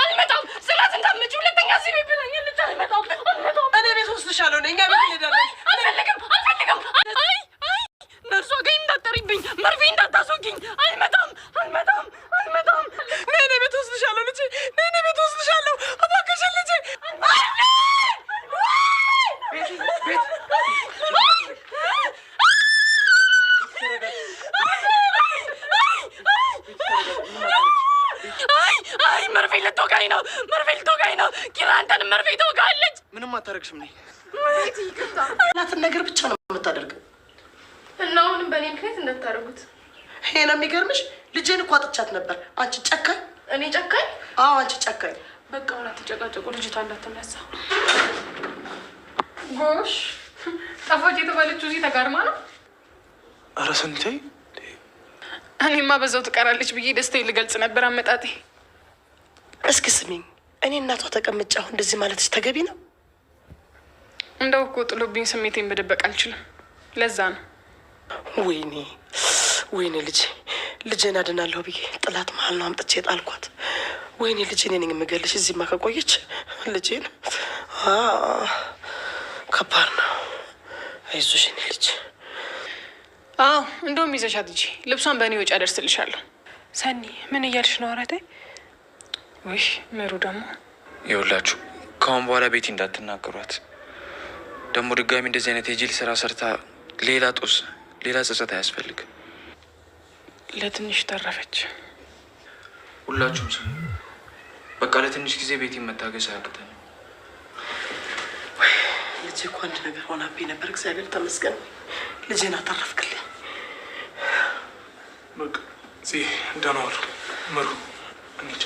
አልመጣም ስላት እንዳትመጪ ሁለተኛ እዚህ ቤት ብላኛለች። አልመጣም እኔ ቤት ወስድሻለሁ እኛ ቤት እንሄዳለን። አልፈልግም አይ ነርሷ ጋር እንዳትጠሪብኝ መርፌ እንዳታስወጊኝ። አልመጣም እኔ ቤት ወስድሻለሁ ልጄ እኔ ቤት ወስድሻለሁ እባክሽን ልጄ መርፌ ልትወጋኝ ነው ኪራ አንተንም መርፌ ትወጋለች። ምንም አታረግሽም ነኝ እናትን ነገር ብቻ ነው የምታደርገው እና አሁንም በእኔ ምክንያት እንዳታደርጉት። ይሄ ነው የሚገርምሽ ልጄን እኮ አጥቻት ነበር አንቺ ጨካኝ። እኔ ጨካኝ? አዎ አንቺ ጨካኝ። በቃ ሆና ተጨቃጨቁ ልጅቷ እንዳትነሳ። ጎሽ ጠፋች የተባለችው እዚህ ተጋርማ ነው። ኧረ ሰንቴ እኔማ በዛው ትቀራለች ብዬ ደስታዬን ልገልጽ ነበር አመጣጤ። እስኪ ስሚኝ እኔ እናቷ ተቀምጬ አሁን እንደዚህ ማለትሽ ተገቢ ነው? እንደው እኮ ጥሎብኝ ስሜቴን መደበቅ አልችልም። ለዛ ነው። ወይኔ ልጄን አድናለሁ ብዬ ጥላት መሀል ነው አምጥቼ የጣልኳት። ወይኔ ልጄን ነኝ የምገልሽ። እዚህማ ከቆየች ልጄን ከባድ ነው። አይዞሽ የኔ ልጅ። አዎ እንደውም ይዘሻት እንጂ ልብሷን በእኔ ወጪ አደርስልሻለሁ። ሰኒ ምን እያልሽ ነው? አረቴ ውይ ምሩ ደግሞ ይኸውላችሁ ከአሁን በኋላ ቤቲ እንዳትናገሯት። ደግሞ ድጋሚ እንደዚህ አይነት የጅል ስራ ሰርታ ሌላ ጦስ ሌላ ጸጸት አያስፈልግም። ለትንሽ ተረፈች። ሁላችሁም ስሙ። በቃ ለትንሽ ጊዜ ቤቲ መታገስ አያቅተን። ልጄ እኮ አንድ ነገር ሆናብኝ ነበር። እግዚአብሔር ተመስገን ልጄን አተረፍክልኝ። በቃ እዚህ ደህና ዋሉ ምሩ። እንሂድ።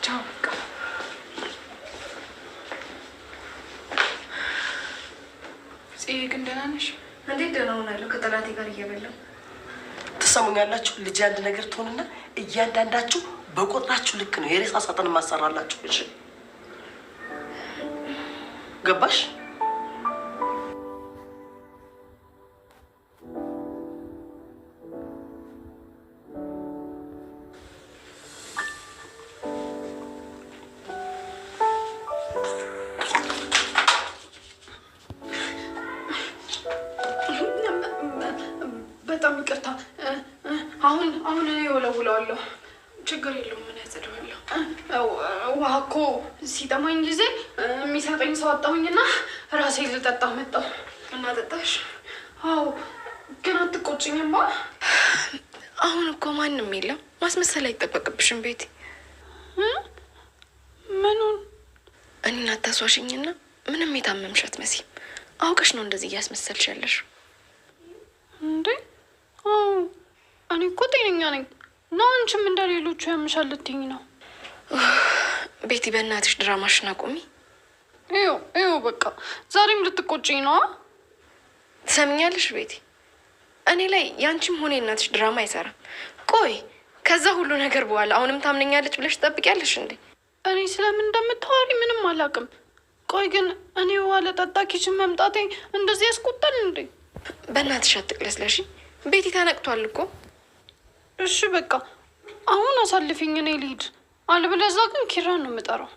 ቻው። ግን ደህና ነሽ? እንዴት ደህና ሆናለሁ? ከጠላቴ ጋር እየበላሁ ትሰሙኛላችሁ? ልጄ አንድ ነገር ትሆንና እያንዳንዳችሁ በቁጥራችሁ ልክ ነው የሬሳ ሳጥን ማሰራላችሁ። እሺ ገባሽ? በጣም ይቅርታ። አሁን እወለውለዋለሁ። ችግር የለውም። ምን ያጸደዋለሁ? ውሃ እኮ ሲጠማኝ ጊዜ የሚሰጠኝ ሰው አጣሁኝና ራሴ ልጠጣ መጣሁ። እና ጠጣሽ? አዎ። ግን አትቆጭኝማ? አሁን እኮ ማንም የለም። ማስመሰል አይጠበቅብሽም ቤቲ። ምኑን? እኔን አታሷሽኝና ምንም የታመምሽ አትመስይም። አውቀሽ ነው እንደዚህ እያስመሰልሽ ያለሽ። እንዴ እኔ እኮ ጤነኛ ነኝ። እና አንቺም እንደሌሎቹ ያምሻል ልትይኝ ነው? ቤቲ በእናትሽ ድራማሽን አቁሚ። ይኸው በቃ ዛሬም ልትቆጭኝ ነዋ። ትሰምኛለሽ ቤቲ? እኔ ላይ ያንቺም ሆነ የእናትሽ ድራማ አይሰራም። ቆይ ከዛ ሁሉ ነገር በኋላ አሁንም ታምነኛለች ብለሽ ትጠብቂያለሽ እንዴ? እኔ ስለምን እንደምታወሪ ምንም አላውቅም። ቆይ ግን እኔ ውሃ ልጠጣ ኪችን መምጣቴ እንደዚህ ያስቆጣል እንዴ? በእናትሽ አትቅለስለሽ። ቤቲ ተነቅቷል እኮ። እሺ በቃ አሁን አሳልፊኝ፣ እኔ ልሂድ። አልበለዛ ግን ኪራን ነው የምጠራው።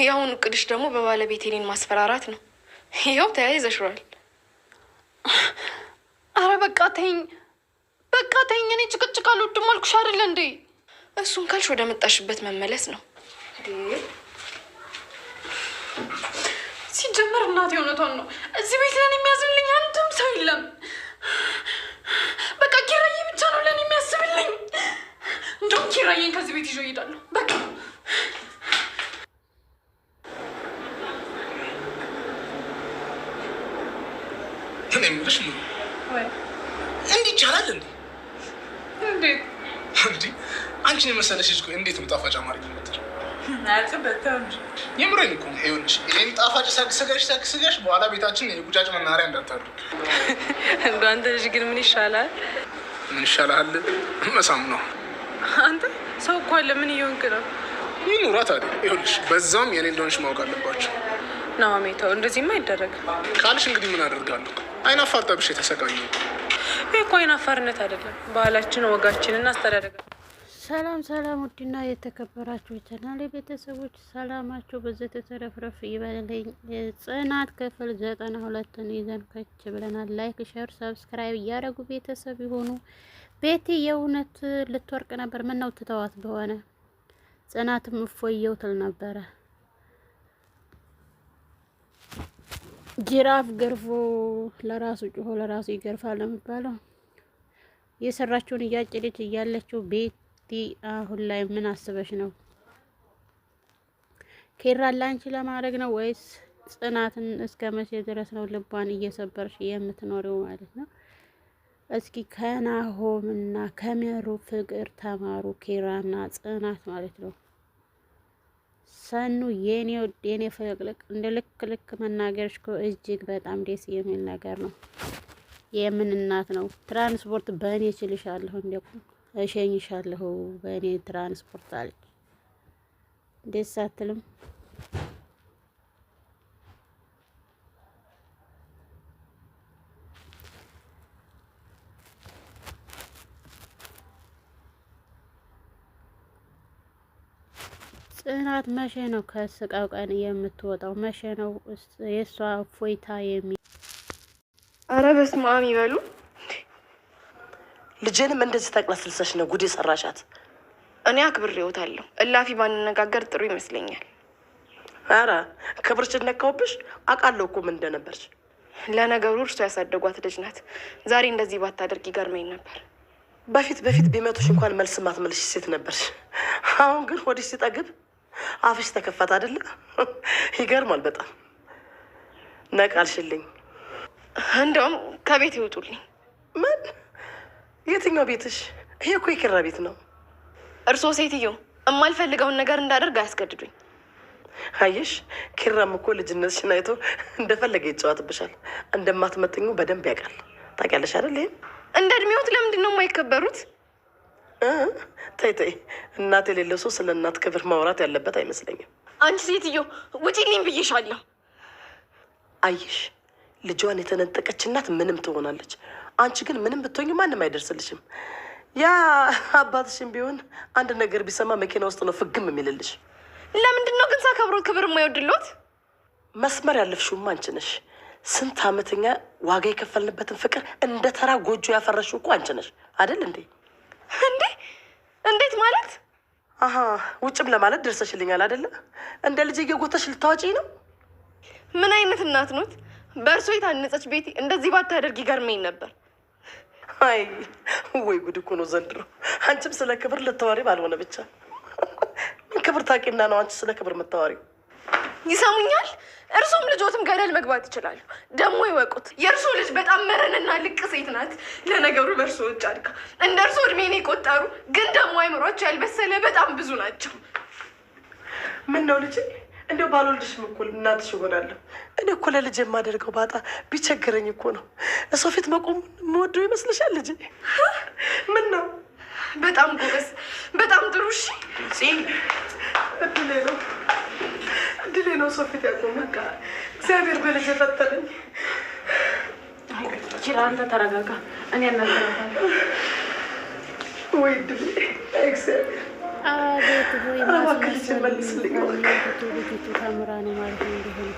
ያሁን እቅድሽ ደግሞ በባለቤቴ እኔን ማስፈራራት ነው። ይኸው ተያይዘሽዋል። አረ በቃ ተይኝ፣ እኔ ጭቅጭቅ አልወድም አልኩሽ አይደል እንዴ? እሱን ካልሽ ወደ መጣሽበት መመለስ ነው። ሲጀመር እናቴ እውነቷን ነው። እዚህ ቤት ለኔ የሚያዝንልኝ አንድም ሰው የለም። በቃ ኪራዬ ብቻ ነው ለኔ የሚያስብልኝ። እንደውም ኪራዬን ከዚህ ቤት ይዤ እሄዳለሁ። በቃ እኔ የምልሽ ነው እንዲህ ይቻላል እንዴ? እንዴት እንዲህ አንቺን የመሰለሽ ልጅ እንዴት ነው ጣፋጭ አማርኛ የምትችለው? አልተበታም። የምሬን እኮ ነው። ይኸውልሽ ይሄን ጣፋጭ ሳክስጋሽ በኋላ ቤታችን የጉጫጭ መናኸሪያ እንዳታደርግ። እንደው አንተ ልጅ ግን ምን ይሻላል? ምን ይሻላል? መሳም ነው። አንተ ሰው እኮ አለ። ምን እየሆንክ ነው? ይኑራ ታዲያ። ይኸውልሽ በዛም የኔ እንደሆንሽ ማወቅ አለባቸው። ናሜታው እንደዚህማ አይደረግም ካልሽ እንግዲህ ምን አደርጋለሁ? አይናፋር ጠብሽ የተሰቃኘው። ይህ እኮ አይናፋርነት አይደለም፣ ባህላችን፣ ወጋችን እና አስተዳደጋ ሰላም ሰላም፣ ውድና የተከበራችሁ ቻናሌ ቤተሰቦች ሰላማችሁ በዘተ ተረፍረፍ ይበልልኝ። ጽናት ክፍል 92ን ይዘን ከች ብለናል። ላይክ፣ ሼር፣ ሰብስክራይብ እያደረጉ ቤተሰብ ይሆኑ። ቤቲ የእውነት ልትወርቅ ነበር። ምን ነው ትተዋት በሆነ ጽናትም እፎየው ትል ነበረ። ጅራፍ ገርፎ ለራሱ ጮሆ ለራሱ ይገርፋል የሚባለው የሰራችውን እያጨደች እያለችው ቤቲ አሁን ላይ ምን አስበሽ ነው? ኪራን ላንቺ ለማድረግ ነው ወይስ ጽናትን እስከ መቼ ድረስ ነው ልቧን እየሰበርሽ የምትኖሪው ማለት ነው? እስኪ ከናሆምና ከሜሩ ፍቅር ተማሩ ኪራና ጽናት ማለት ነው። ሰኑ የኔ ፍቅልቅ እንደ ልክ መናገርሽ እኮ እጅግ በጣም ደስ የሚል ነገር ነው። የምን እናት ነው? ትራንስፖርት በእኔ እችልሻለሁ እንዴ እሸኝሻለሁ በእኔ ትራንስፖርት አለች። ደስ አትልም? ጽናት መቼ ነው ከስቃው ቀን የምትወጣው? መቼ ነው የእሷ እፎይታ አረ በስመ አብ ይበሉ። ልጄንም እንደዚህ ተቅለስልሰሽ ነው ጉድ የሰራሻት። እኔ አክብሬዎታለሁ። እላፊ ባንነጋገር ጥሩ ይመስለኛል። አረ ክብርሽን ነካውብሽ። አውቃለሁ እኮ ምን እንደነበርሽ። ለነገሩ እርሱ ያሳደጓት ልጅ ናት። ዛሬ እንደዚህ ባታደርግ ይገርመኝ ነበር። በፊት ቢመቱሽ እንኳን መልስ ማትመልሽ ሴት ነበርሽ። አሁን ግን ሆድሽ ሲጠግብ አፍሽ ተከፈተ አይደለ? ይገርማል በጣም። ነቃልሽልኝ። እንደውም ከቤት ይውጡልኝ። ምን? የትኛው ቤትሽ? ይሄ እኮ የኪራ ቤት ነው። እርስዎ ሴትዮ የማልፈልገውን ነገር እንዳደርግ አያስገድዱኝ። አየሽ፣ ኪራም እኮ ልጅነትሽን አይቶ እንደፈለገ ይጫወትብሻል። እንደማትመጥኙ በደንብ ያውቃል። ታውቂያለሽ አይደል? ይሄን እንደ እድሜዎት ለምንድን ነው የማይከበሩት? ተይ፣ እናት የሌለው ሰው ስለ እናት ክብር ማውራት ያለበት አይመስለኝም። አንቺ ሴትዮ ውጪልኝ ብዬሻለሁ። አየሽ፣ ልጇን የተነጠቀች እናት ምንም ትሆናለች። አንቺ ግን ምንም ብትሆኝ ማንም አይደርስልሽም። ያ አባትሽም ቢሆን አንድ ነገር ቢሰማ መኪና ውስጥ ነው ፍግም የሚልልሽ። ለምንድን ነው ግን ሳከብሮ ክብር የማይወድሎት? መስመር ያለፍሽውማ አንቺ ነሽ። ስንት አመተኛ ዋጋ የከፈልንበትን ፍቅር እንደ ተራ ጎጆ ያፈረሽው እኮ አንቺ ነሽ አይደል እንዴ? እንዴት ማለት? ውጭም ለማለት ደርሰሽልኛል አይደለ? እንደ ልጅ እየጎተሽ ልታወጪኝ ነው። ምን አይነት እናት ኖት? በእርሶ የታነጸች ቤቲ እንደዚህ ባታደርግ ይገርመኝ ነበር። አይ ወይ ጉድ እኮ ነው ዘንድሮ። አንቺም ስለ ክብር ልታወሪ ባልሆነ ብቻ። ምን ክብር ታውቂና ነው አንቺ ስለ ክብር የምታወሪው? ይሰሙኛል? እርሶም ልጆትም ገደል መግባት ይችላሉ። ደግሞ ይወቁት፣ የእርሶ ልጅ በጣም መረንና ልቅ ሴት ናት። ለነገሩ በእርሶ እጅ አድጋ እንደ እርሶ እድሜን የቆጠሩ ግን ደግሞ አይምሯቸው ያልበሰለ በጣም ብዙ ናቸው። ምን ነው ልጅ እንደው ባልወልድሽም እኮ እናትሽ እሆናለሁ። እኔ እኮ ለልጅ የማደርገው ባጣ ቢቸግረኝ እኮ ነው እሰው ፊት መቆም የምወደው ይመስልሻል? ልጅ ምን ነው? በጣም ጎበዝ፣ በጣም ጥሩ። እሺ እድሌ ነው ሰው ፊት ያቆመ። እግዚአብሔር በልጅ የፈተነኝ። ኪራ አንተ ተረጋጋ። እኔ እናገራታለሁ። ወይ እድሌ እግዚአብሔር አቤት ሆይ እባክሽ መልስልኝ። ልጅቱ ተምራ ነው ማለት ነው እንደሆነ።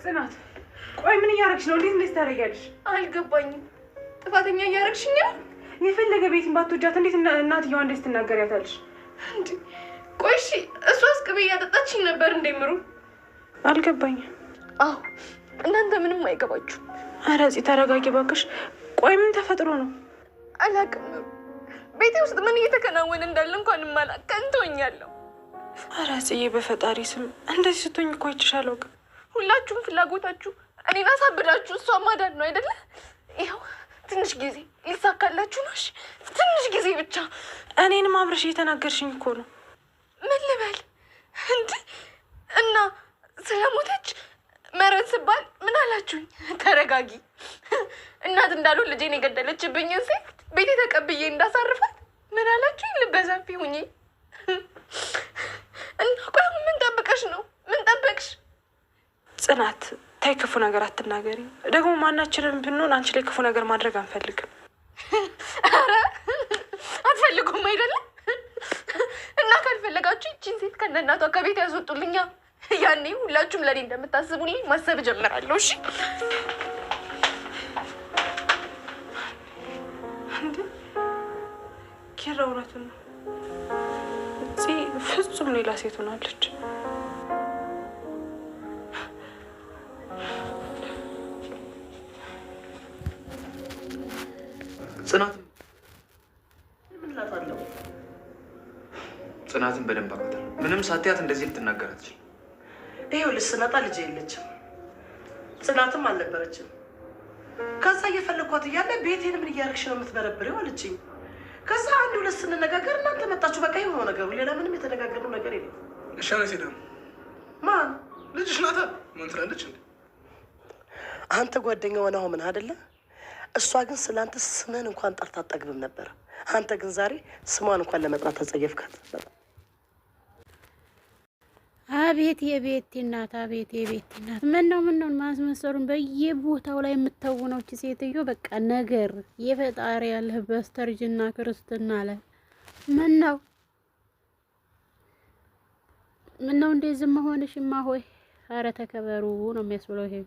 ጽናት ቆይ ምን እያደረግሽ ነው? እንዴት ታደርጊያለሽ? አልገባኝም። ጥፋተኛ እያደረግሽኝ ነው? የፈለገ ቤትን ባትወጃት እንዴት እናትየዋ እንዴት ትናገሪያታለሽ? ቆይ እሺ፣ እሷ ቅቤ እያጠጣችኝ ነበር እንደምሩ። አልገባኝም። አዎ እናንተ ምንም አይገባችሁ። ኧረ እዚህ ተረጋጊ እባክሽ። ቆይ ምን ተፈጥሮ ነው? አላውቅም። ቤቴ ውስጥ ምን እየተከናወነ እንዳለ እንኳን ማላውቅ ከንቶኛለሁ። ኧረ ጽዬ በፈጣሪ ስም እንደዚህ ስትሆኝ እኮ አይቼሻለሁ። ግን ሁላችሁም ፍላጎታችሁ እኔን አሳብዳችሁ እሷ ማዳን ነው አይደለ? ይኸው ትንሽ ጊዜ ሊሳካላችሁ ነው። ትንሽ ጊዜ ብቻ። እኔንም አብረሽ እየተናገርሽኝ እኮ ነው። ምን ልበል እና ስለሞተች መረን ስባል ምን አላችሁኝ? ተረጋጊ። እናት እንዳሉ ልጄን የገደለችብኝን ሴት ቤቴ ተቀብዬ እንዳሳርፋት ምን አላችሁኝ? ልበዛፊ ሁኚ እና ቆይ ምን ጠብቀሽ ነው? ምን ጠበቅሽ? ጽናት ታይ ክፉ ነገር አትናገሪ። ደግሞ ማናችንም ብንሆን አንቺ ላይ ክፉ ነገር ማድረግ አንፈልግም። ኧረ አትፈልጉም አይደለም? እና ካልፈለጋችሁ ይቺን ሴት ከነናቷ ከቤት ያስወጡልኛ። ያኔ ሁላችሁም ለኔ እንደምታስቡልኝ ማሰብ ጀምራለሁ። እሺ እንዴ ኪራ እውነቱን ነው። ፍጹም ሌላ ሴት ሆናለች። ጽናትን በደንብ አውቃታለሁ። ምንም ሳትያት እንደዚህ ልትናገር አትችልም። ይኸውልሽ ስመጣ ልጅ የለችም፣ ጽናትም አልነበረችም። ከዛ እየፈለግኳት እያለ ቤቴን ምን እያደረግሽ ነው የምትበረብሪው አለችኝ። ከዛ አንድ ሁለት ስንነጋገር እናንተ መጣችሁ። በቃ የሆነው ነገሩ ሌላ ምንም የተነጋገርነው ነገር የለም። እሻነሴ ደግሞ ማን ልጅሽ ናታ። ምን ትላለች እንዴ? አንተ ጓደኛ ሆነ ምን አይደለ? እሷ ግን ስላንተ ስምህን እንኳን ጠርታ አጠግብም ነበር። አንተ ግን ዛሬ ስሟን እንኳን ለመጥራት ተጸየፍካት። አቤት የቤቲ እናት፣ አቤት የቤቲ እናት። ምን ነው ማስመሰሉን በየቦታው ላይ የምትተውነው እቺ ሴትዮ። በቃ ነገር የፈጣሪ ያለህ በስተርጅና ክርስትና ላይ ምን ነው እንደዚህ መሆንሽማ? ሆይ አረ ተከበሩ ነው የሚያስብለው ይሄ